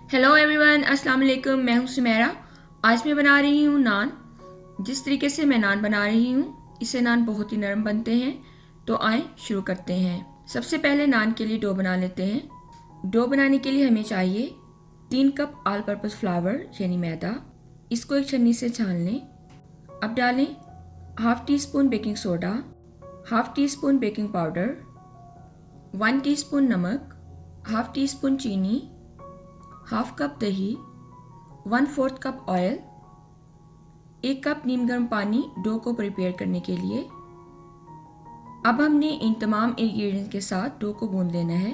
Hello everyone, अस्सलाम वालेकुम। मैं हूं सुमेरा। आज मैं बना रही हूं नान। जिस तरीके से मैं नान बना रही हूं, इससे नान बहुत ही नरम बनते हैं। तो आए शुरू करते हैं। सबसे पहले नान के लिए डो बना लेते हैं। डो बनाने के लिए हमें चाहिए 3 कप ऑल पर्पस फ्लावर यानी मैदा। इसको एक छन्नी से छान लें। अब डालें half tea spoon baking soda, half tea spoon baking powder, 1 teaspoon नमक, हाफ टी स्पून चीनी, हाफ कप दही, 1/4 कप ऑयल, 1 कप नीम गर्म पानी डो को प्रिपेयर करने के लिए। अब हमने इन तमाम इंग्रेडिएंट्स के साथ डो को गूंद लेना है।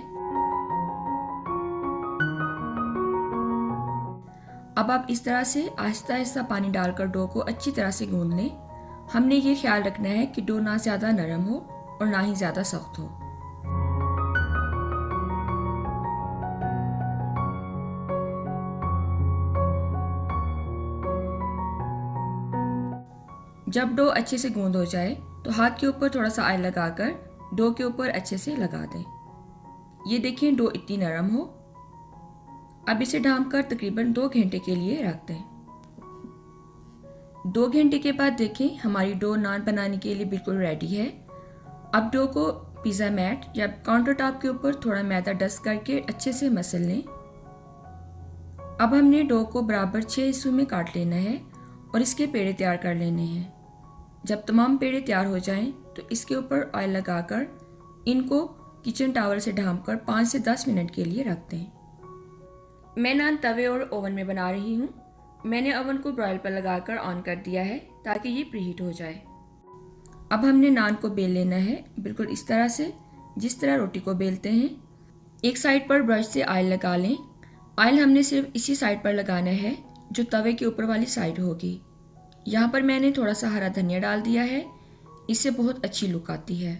अब आप इस तरह से आहिस्ता आहिस्ता पानी डालकर डो को अच्छी तरह से गूंद लें। हमने ये ख्याल रखना है कि डो ना ज़्यादा नरम हो और ना ही ज़्यादा सख्त हो। जब डो अच्छे से गूंद हो जाए तो हाथ के ऊपर थोड़ा सा ऑयल लगाकर डो के ऊपर अच्छे से लगा दें। ये देखिए डो इतनी नरम हो। अब इसे ढांप कर तकरीबन 2 घंटे के लिए रख दें। 2 घंटे के बाद देखें हमारी डो नान बनाने के लिए बिल्कुल रेडी है। अब डो को पिज़्ज़ा मैट या काउंटर टॉप के ऊपर थोड़ा मैदा डस्ट करके अच्छे से मसल लें। अब हमने डो को बराबर 6 हिस्सों में काट लेना है और इसके पेड़े तैयार कर लेने हैं। जब तमाम पेड़े तैयार हो जाएं तो इसके ऊपर ऑयल लगाकर इनको किचन टॉवल से ढांपकर 5 से 10 मिनट के लिए रख दें। मैं नान तवे और ओवन में बना रही हूँ। मैंने ओवन को ब्रॉयल पर लगाकर ऑन कर दिया है ताकि ये प्रीहीट हो जाए। अब हमने नान को बेल लेना है बिल्कुल इस तरह से, जिस तरह रोटी को बेलते हैं। एक साइड पर ब्रश से ऑयल लगा लें। ऑयल हमने सिर्फ इसी साइड पर लगाना है जो तवे के ऊपर वाली साइड होगी। यहाँ पर मैंने थोड़ा सा हरा धनिया डाल दिया है, इससे बहुत अच्छी लुक आती है।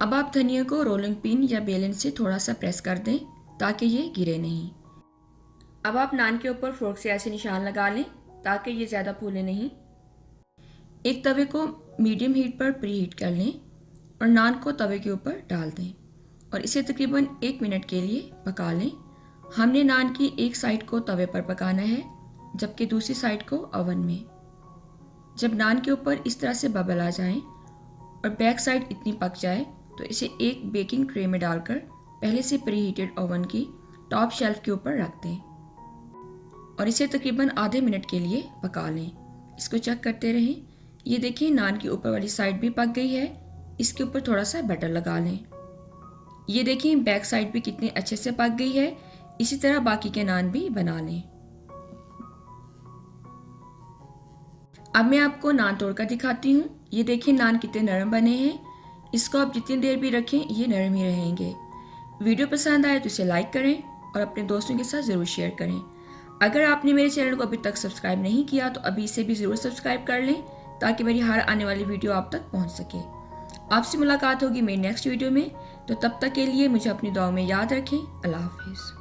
अब आप धनिया को रोलिंग पिन या बेलन से थोड़ा सा प्रेस कर दें ताकि ये गिरे नहीं। अब आप नान के ऊपर फोर्क से ऐसे निशान लगा लें ताकि ये ज़्यादा फूले नहीं। एक तवे को मीडियम हीट पर प्री हीट कर लें और नान को तवे के ऊपर डाल दें और इसे तकरीबन 1 मिनट के लिए पका लें। हमने नान की एक साइड को तवे पर पकाना है जबकि दूसरी साइड को ओवन में। जब नान के ऊपर इस तरह से बबल आ जाएं और बैक साइड इतनी पक जाए तो इसे एक बेकिंग ट्रे में डालकर पहले से प्री हीटेड ओवन की टॉप शेल्फ के ऊपर रख दें और इसे तकरीबन आधे मिनट के लिए पका लें। इसको चेक करते रहें। ये देखिए नान की ऊपर वाली साइड भी पक गई है। इसके ऊपर थोड़ा सा बटर लगा लें। ये देखिए बैक साइड भी कितनी अच्छे से पक गई है। इसी तरह बाकी के नान भी बना लें। अब मैं आपको नान तोड़कर दिखाती हूँ। ये देखिए नान कितने नरम बने हैं। इसको आप जितनी देर भी रखें ये नरम ही रहेंगे। वीडियो पसंद आए तो इसे लाइक करें और अपने दोस्तों के साथ ज़रूर शेयर करें। अगर आपने मेरे चैनल को अभी तक सब्सक्राइब नहीं किया तो अभी इसे भी ज़रूर सब्सक्राइब कर लें ताकि मेरी हर आने वाली वीडियो आप तक पहुँच सके। आपसे मुलाकात होगी मेरी नेक्स्ट वीडियो में। तो तब तक के लिए मुझे अपनी दुआओं में याद रखें। अल्लाह हाफिज़।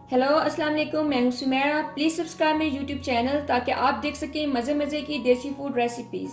हेलो अस्सलाम वालेकुम, मैं हूं सुमेरा। प्लीज़ सब्सक्राइब मेरे यूट्यूब चैनल ताकि आप देख सकें मज़े मज़े की देसी फूड रेसिपीज़।